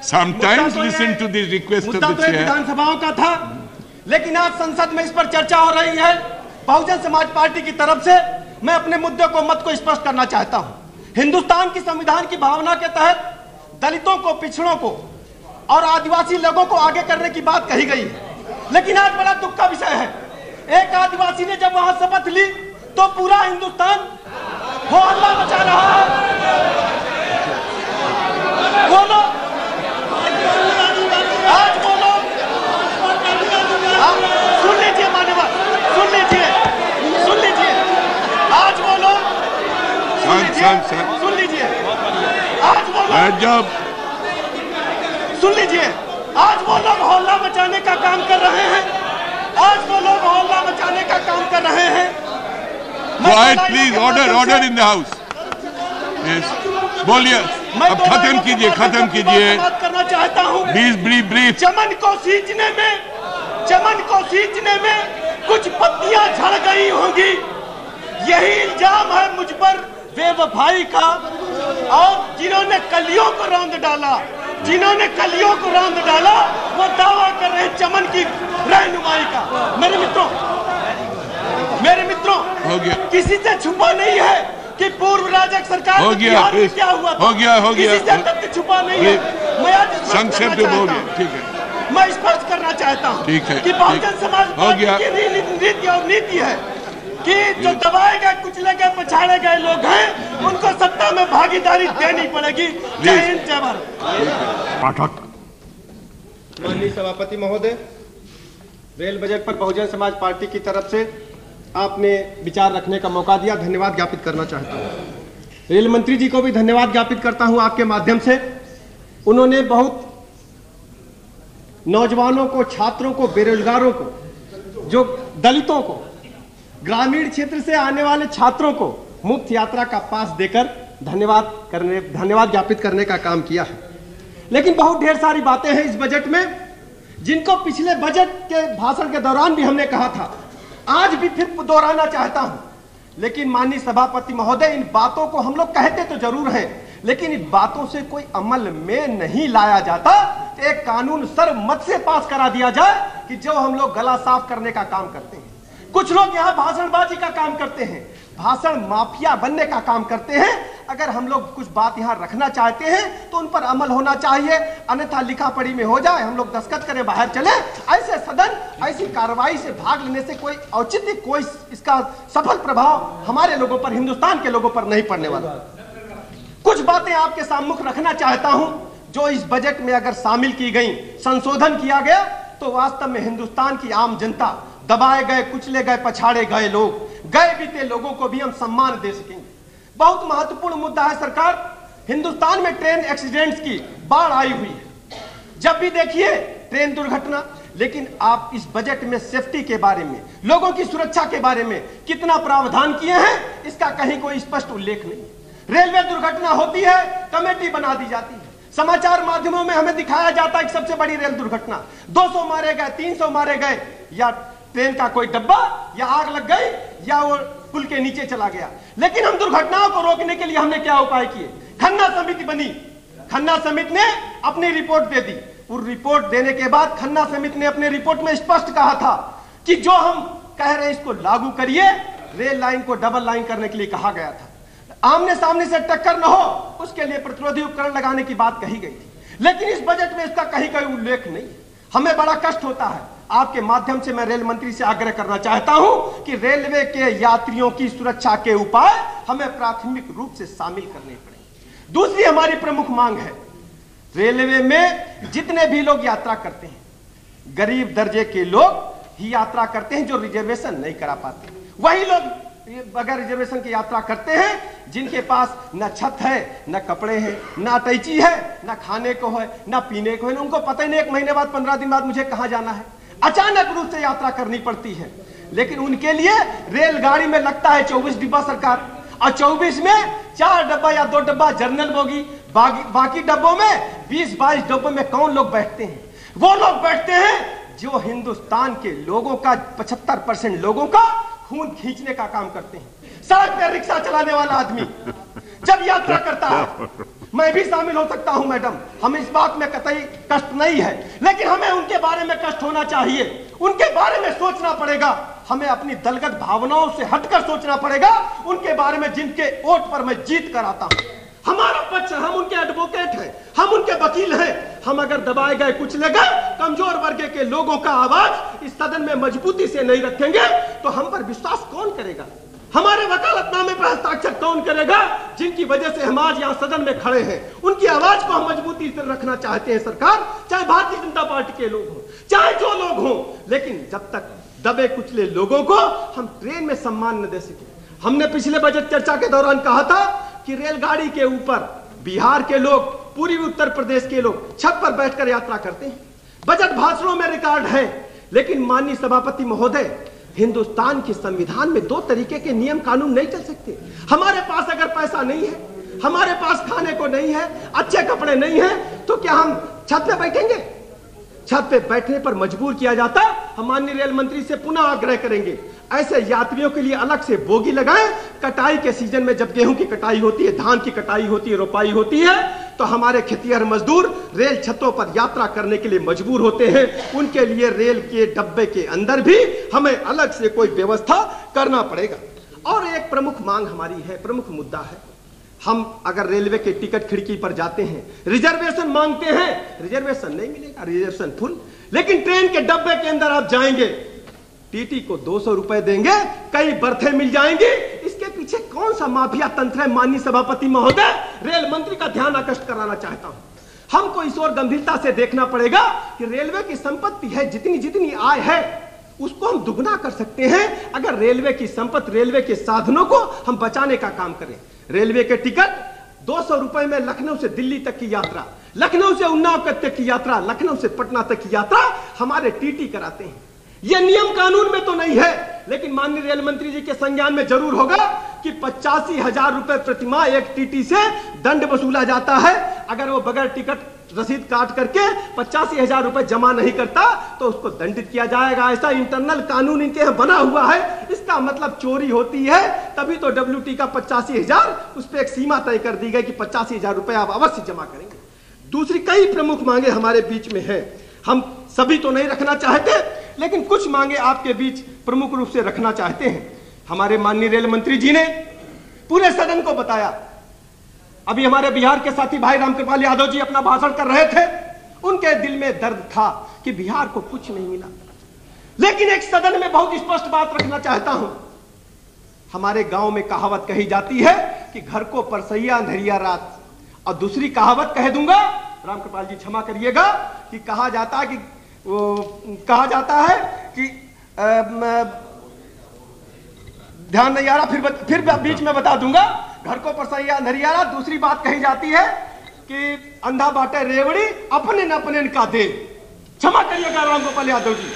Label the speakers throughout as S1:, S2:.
S1: Sometimes listen to the request of the chair.
S2: विधानसभाओं का था, लेकिन आज संसद में इस पर चर्चा हो रही है। बहुजन समाज पार्टी की तरफ से मैं अपने मुद्दे को मत को स्पष्ट करना चाहता हूं। हिंदुस्तान की संविधान की भावना के तहत दलितों को, पिछड़ों को और आदिवासी लोगों को आगे करने की बात कही गई है, लेकिन आज बड़ा दुख का विषय है, एक आदिवासी ने जब वहां शपथ ली तो पूरा हिंदुस्तान हो हल्ला मचा रहा है। बोलो, आज बोलो, सुन लीजिए मान्यवर, सुन लीजिए, सुन लीजिए, आज बोलो, सुन लीजिए, आज बोलो, सुन लीजिए, आज वो लोग हल्ला मचाने का काम कर रहे हैं, आज वो लोग हल्ला मचाने का काम कर रहे हैं।
S1: Quiet, please. Order in the house. Yes. बोलिए, अब खत्म कीजिए, खत्म कीजिए।
S2: बात करना चाहता हूँ।
S1: ब्रीफ।
S2: चमन को सींचने में कुछ पत्तियां झड़ गई होंगी, यही इल्जाम है मुझ पर बेवफाई का। और जिन्होंने कलियों को रौंद डाला, वो दावा कर रहे हैं चमन की रहनुमाई का। मेरे मित्रों,
S1: हो गया।
S2: किसी से छुपा नहीं है कि पूर्व राजग सरकार
S1: हो गया,
S2: क्या हुआ था।
S1: हो गया।
S2: किसी से तथ्य छुपा नहीं है। मैं आज
S1: संक्षेप में बोलिए, ठीक है।
S2: मैं स्पष्ट करना चाहता हूँ कि बहुजन समाज पार्टी की नीति और नीति है कि जो दबाए गए, कुचले गए, पछाड़े गए लोग हैं, उनको सत्ता में भागीदारी देनी पड़ेगी। जय हिंद, जय भारत। माननीय सभापति महोदय, रेल बजट पर बहुजन समाज पार्टी की तरफ से आपने विचार रखने का मौका दिया, धन्यवाद ज्ञापित करना चाहता हूँ। रेल मंत्री जी को भी धन्यवाद ज्ञापित करता हूँ आपके माध्यम से। उन्होंने बहुत नौजवानों को, छात्रों को, बेरोजगारों को, जो दलितों को, ग्रामीण क्षेत्र से आने वाले छात्रों को मुफ्त यात्रा का पास देकर धन्यवाद ज्ञापित करने का काम किया है। लेकिन बहुत ढेर सारी बातें हैं इस बजट में, जिनको पिछले बजट के भाषण के दौरान भी हमने कहा था, आज भी फिर दोहराना चाहता हूं। लेकिन माननीय सभापति महोदय, इन बातों को हम लोग कहते तो जरूर हैं, लेकिन इन बातों से कोई अमल में नहीं लाया जाता। एक कानून सर्वमत से पास करा दिया जाए कि जो हम लोग गला साफ करने का काम करते हैं। कुछ लोग यहाँ भाषणबाजी का काम करते हैं, भाषण माफिया बनने का काम करते हैं। अगर हम लोग कुछ बात यहाँ रखना चाहते हैं तो उन पर अमल होना चाहिए, अन्यथा लिखा पढ़ी में हो जाए, हम लोग दस्तखत करें, बाहर चले। ऐसे सदन, ऐसी कार्रवाई से भाग लेने से कोई औचित्य, कोई इसका सफल प्रभाव हमारे लोगों पर, हिंदुस्तान के लोगों पर नहीं पड़ने वाला। कुछ बातें आपके सामने रखना चाहता हूं जो इस बजट में अगर शामिल की गई, संशोधन किया गया, तो वास्तव में हिंदुस्तान की आम जनता, दबाए गए, कुचले गए, पछाड़े गए लोग, गए बीते लोगों को भी हम सम्मान दे सकेंगे। बहुत महत्वपूर्ण मुद्दा है सरकार, हिंदुस्तान में ट्रेन एक्सीडेंट्स की बाढ़ आई हुई है। जब भी देखिए ट्रेन दुर्घटना। लेकिन आप इस बजट में सेफ्टी के बारे में, लोगों की सुरक्षा के बारे में कितना प्रावधान किए हैं, इसका कहीं कोई स्पष्ट उल्लेख नहीं। रेलवे दुर्घटना होती है, कमेटी बना दी जाती है, समाचार माध्यमों में हमें दिखाया जाता है कि सबसे बड़ी रेल दुर्घटना, 200 मारे गए, 300 मारे गए, या ट्रेन का कोई डब्बा, या आग लग गई, या वो पुल के नीचे चला गया। लेकिन हम दुर्घटनाओं को रोकने के लिए हमने क्या उपाय किए? खन्ना समिति बनी, खन्ना समिति ने अपनी रिपोर्ट दे दी। उस रिपोर्ट देने के बाद खन्ना समिति ने अपने रिपोर्ट में स्पष्ट कहा था कि जो हम कह रहे हैं इसको लागू करिए। रेल लाइन को डबल लाइन करने के लिए कहा गया था, आमने सामने से टक्कर न हो, उसके लिए प्रतिरोधी उपकरण लगाने की बात कही गई थी। लेकिन इस बजट में इसका कहीं कोई उल्लेख नहीं। हमें बड़ा कष्ट होता है। आपके माध्यम से मैं रेल मंत्री से आग्रह करना चाहता हूं कि रेलवे के यात्रियों की सुरक्षा के उपाय हमें प्राथमिक रूप से शामिल करने पड़ेंगे। दूसरी हमारी प्रमुख मांग है, रेलवे में जितने भी लोग यात्रा करते हैं, गरीब दर्जे के लोग ही यात्रा करते हैं, जो रिजर्वेशन नहीं करा पाते। वही लोग अगर रिजर्वेशन की यात्रा करते हैं, जिनके पास न छत है, न कपड़े हैं, न अटैची है, न खाने को है, न पीने को है, उनको पता ही नहीं 1 महीने बाद, 15 दिन बाद मुझे कहां जाना है। अचानक रूप से यात्रा करनी पड़ती है। लेकिन उनके लिए रेलगाड़ी में लगता है 24 डिब्बा सरकार, और 24 में 4 डब्बा या 2 डब्बा जनरल बोगी, बाकी डब्बों में 20-22 डब्बों में कौन लोग बैठते हैं? वो लोग बैठते हैं जो हिंदुस्तान के लोगों का 75% लोगों का खून खींचने का काम करते हैं। सड़क पर रिक्शा चलाने वाला आदमी जब यात्रा करता है मैं भी शामिल हो सकता हूं मैडम, हम इस बात में कतई कष्ट नहीं है, लेकिन हमें उनके बारे में कष्ट होना चाहिए, उनके बारे में सोचना पड़ेगा, हमें अपनी दलगत भावनाओं से हटकर सोचना पड़ेगा, उनके बारे में जिनके वोट पर मैं जीत कर आता हूं। हमारा पक्ष, हम उनके एडवोकेट हैं, हम उनके वकील हैं। हम अगर दबाए गए, कुचले गए, कमजोर वर्ग के लोगों का आवाज इस सदन में मजबूती से नहीं रखेंगे तो हम पर विश्वास कौन करेगा? हमारे वकालतनामे पर हस्ताक्षर कौन करेगा? जिनकी वजह से हम आज यहाँ सदन में खड़े हैं, उनकी आवाज को हम मजबूती से रखना चाहते हैं सरकार, चाहे भारतीय जनता पार्टी के लोग हों, चाहे जो लोग हों, लेकिन जब तक दबे कुचले लोगों को हम ट्रेन में सम्मान न दे सके। हमने पिछले बजट चर्चा के दौरान कहा था कि रेलगाड़ी के ऊपर बिहार के लोग, पूर्वी उत्तर प्रदेश के लोग छत पर बैठकर यात्रा करते हैं। बजट भाषणों में रिकॉर्ड है, लेकिन माननीय सभापति महोदय, हिंदुस्तान के संविधान में दो तरीके के नियम कानून नहीं चल सकते। हमारे पास अगर पैसा नहीं है, हमारे पास खाने को नहीं है, अच्छे कपड़े नहीं है, तो क्या हम छत पे बैठेंगे? छत पे बैठने पर मजबूर किया जाता। हम माननीय रेल मंत्री से पुनः आग्रह करेंगे, ऐसे यात्रियों के लिए अलग से बोगी लगाएं। कटाई के सीजन में जब गेहूं की कटाई होती है, धान की कटाई होती है, रोपाई होती है, तो हमारे खेतिहर मजदूर रेल छतों पर यात्रा करने के लिए मजबूर होते हैं। उनके लिए रेल के डब्बे के अंदर भी हमें अलग से कोई व्यवस्था करना पड़ेगा। और एक प्रमुख मांग हमारी है, प्रमुख मुद्दा है, हम अगर रेलवे के टिकट खिड़की पर जाते हैं, रिजर्वेशन मांगते हैं, रिजर्वेशन नहीं मिलेगा, रिजर्वेशन फुल। लेकिन ट्रेन के डब्बे के अंदर आप जाएंगे, टीटी को 200 रुपए देंगे, कई बर्थे मिल जाएंगी। इसके पीछे कौन सा माफिया तंत्र है? माननीय सभापति महोदय, रेल मंत्री का ध्यान आकृष्ट कराना चाहता हूं। हमको इस ओर गंभीरता से देखना पड़ेगा कि रेलवे की संपत्ति है, जितनी जितनी आय है उसको हम दुगना कर सकते हैं अगर रेलवे की संपत्ति, रेलवे के साधनों को हम बचाने का काम करें। रेलवे के टिकट 200 रुपए में लखनऊ से दिल्ली तक की यात्रा, लखनऊ से उन्नाव तक की यात्रा, लखनऊ से पटना तक की यात्रा हमारे टीटी कराते हैं। यह नियम कानून में तो नहीं है, लेकिन माननीय रेल मंत्री जी के संज्ञान में जरूर होगा कि 85,000 रुपए प्रतिमाह एक टीटी से दंड वसूला जाता है। अगर वो बगैर टिकट रसीद काट करके 85,000 रुपए जमा नहीं करता तो उसको दंडित किया जाएगा। ऐसा इंटरनल कानून इनके यहाँ बना हुआ है। इसका मतलब चोरी होती है तभी तो WT का 85,000, उस पर एक सीमा तय कर दी गई कि 85,000 रुपए आप अवश्य जमा करेंगे। दूसरी कई प्रमुख मांगे हमारे बीच में है, हम सभी तो नहीं रखना चाहते, लेकिन कुछ मांगे आपके बीच प्रमुख रूप से रखना चाहते हैं। हमारे माननीय रेल मंत्री जी ने पूरे सदन को बताया, अभी हमारे बिहार के साथी भाई रामकृपाल यादव जी अपना भाषण कर रहे थे, उनके दिल में दर्द था कि बिहार को कुछ नहीं मिला। लेकिन एक सदन में बहुत स्पष्ट बात रखना चाहता हूं, हमारे गांव में कहावत कही जाती है कि घर को परसैया अंधेरिया रात, और दूसरी कहावत कह दूंगा, रामकृपाल जी क्षमा करिएगा, कि कहा जाता है कि ध्यान नहीं आ रहा, फिर बीच में बता दूंगा, घर को परसैया अंधेरिया रात। दूसरी बात कही जाती है कि अंधा बाटे रेवड़ी, अपने न अपने का दे। क्षमा करिएगा रामगोपाल यादव जी,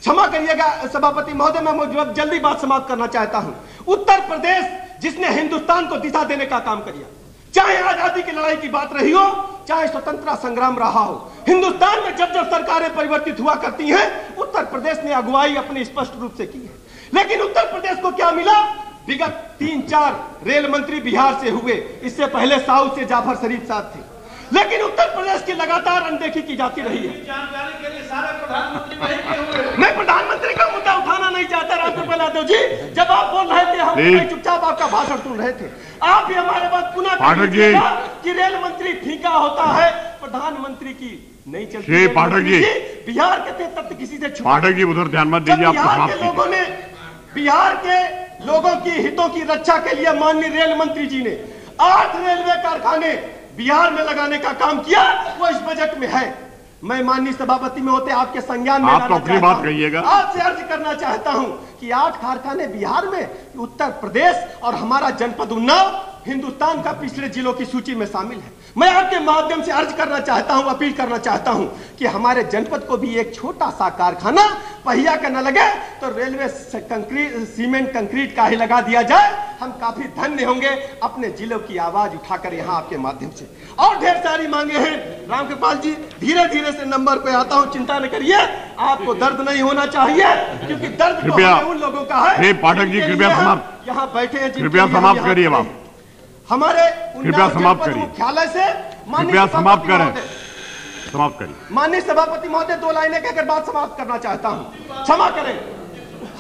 S2: क्षमा करिएगा सभापति महोदय, मैं जल्दी बात समाप्त करना चाहता हूं। उत्तर प्रदेश जिसने हिंदुस्तान को दिशा देने का काम किया, चाहे आजादी की लड़ाई की बात रही हो, चाहे स्वतंत्रता संग्राम रहा हो, हिंदुस्तान में जब जब सरकारें परिवर्तित हुआ करती हैं, उत्तर प्रदेश ने अगुवाई अपनी स्पष्ट रूप से की है। लेकिन उत्तर प्रदेश को क्या मिला? विगत 3-4 रेल मंत्री बिहार से हुए, इससे पहले साउथ से जाफर शरीफ साहब थे, लेकिन उत्तर प्रदेश की लगातार अनदेखी की जाती रही है।
S3: जानकारी के लिए सारे प्रधानमंत्री वहीं के हुए।
S2: मैं प्रधानमंत्री का मुद्दा उठाना नहीं चाहता रामकृपाल यादव जी, जब आप बोल रहे थे हम चुपचाप आपका भाषण सुन रहे थे। आप भी हमारे बात पुनः कि रेल मंत्री फीका होता है, प्रधानमंत्री की नहीं चलती।
S1: पाठक जी,
S2: बिहार के थे तब तक किसी से
S1: पाठक जी उधर ध्यान मत दीजिए।
S2: बिहार के लोगों की हितों की रक्षा के लिए माननीय रेल मंत्री जी ने 8 रेलवे कारखाने बिहार में लगाने का काम किया, वो इस बजट में है। मैं माननीय सभापति में होते आपके संज्ञान में
S1: आप तो अपनी बात कहिएगा।
S2: आपसे अर्ज करना चाहता हूं कि 8 कारखाने बिहार में, उत्तर प्रदेश और हमारा जनपद उन्नाव हिंदुस्तान का पिछड़े जिलों की सूची में शामिल है। मैं आपके माध्यम से अर्ज करना चाहता हूं, अपील करना चाहता हूं कि हमारे जनपद को भी एक छोटा सा कारखाना पहिया का न लगे तो रेलवे सीमेंट कंक्रीट का ही लगा दिया जाए। हम काफी धन्य होंगे अपने जिलों की आवाज उठाकर यहाँ आपके माध्यम से। और ढेर सारी मांगे हैं रामकृपाल जी, धीरे धीरे से नंबर पे आता हूँ, चिंता न करिए, आपको दर्द नहीं होना चाहिए, क्योंकि दर्द तो उन लोगों का है।
S1: पाठक जी कृपया समाप्त,
S2: यहाँ बैठे हैं,
S1: कृपया समाप्त करिए।
S2: हमारे
S4: कृपया समाप्त करिए।
S2: मुख्यालय से
S4: कृपया समाप्त करें, समाप्त करिए।
S2: माननीय सभापति महोदय, 2 लाइनें कहकर बात समाप्त करना चाहता हूं, क्षमा करें।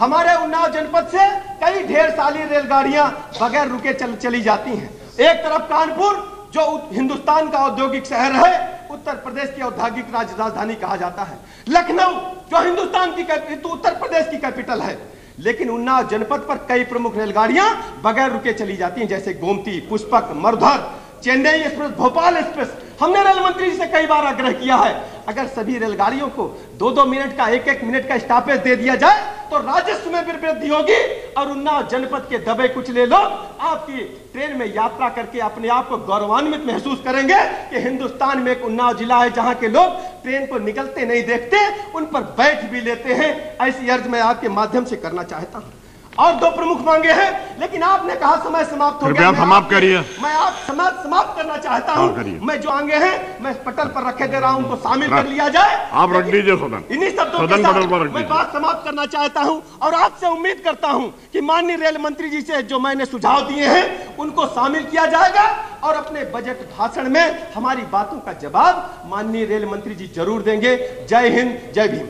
S2: हमारे उन्नाव जनपद से कई ढेर सारी रेलगाड़ियां बगैर रुके चली जाती हैं। एक तरफ कानपुर, जो हिंदुस्तान का औद्योगिक शहर है, उत्तर प्रदेश की औद्योगिक राजधानी कहा जाता है। लखनऊ, जो हिंदुस्तान की उत्तर प्रदेश की कैपिटल है, लेकिन उन्नाव जनपद पर कई प्रमुख रेलगाड़ियां बगैर रुके चली जाती हैं, जैसे गोमती, पुष्पक, मरुधर, चेन्नई एक्सप्रेस, भोपाल एक्सप्रेस। हमने रेल मंत्री जी से कई बार आग्रह किया है, अगर सभी रेलगाड़ियों को 2-2 मिनट का, 1-1 मिनट का स्टॉपेज दे दिया जाए तो राजस्व में भी वृद्धि होगी और उन्नाव जनपद के दबे कुचले लोग आपकी ट्रेन में यात्रा करके अपने आप को गौरवान्वित महसूस करेंगे कि हिंदुस्तान में एक उन्नाव जिला है जहां के लोग ट्रेन को निकलते नहीं देखते, उन पर बैठ भी लेते हैं। ऐसी अर्ज मैं आपके माध्यम से करना चाहता हूं। और 2 प्रमुख मांगे हैं, लेकिन आपने कहा समय समाप्त हो गया।
S4: समाप्त करिए।
S2: मैं आप समाप्त करना चाहता हूं। मैं जो आगे हैं मैं पटल पर रखे दे रहा हूं, उनको शामिल कर लिया जाए।
S4: आप रख दीजिए सदन।
S2: इन्हीं शब्दों के साथ मैं बात समाप्त करना चाहता हूं और आपसे उम्मीद करता हूं कि माननीय रेल मंत्री जी से जो मैंने सुझाव दिए हैं उनको शामिल किया जाएगा और अपने बजट भाषण में हमारी बातों का जवाब माननीय रेल मंत्री जी जरूर देंगे। जय हिंद, जय भीम।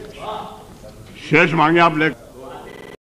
S4: शेष मांगे आप ले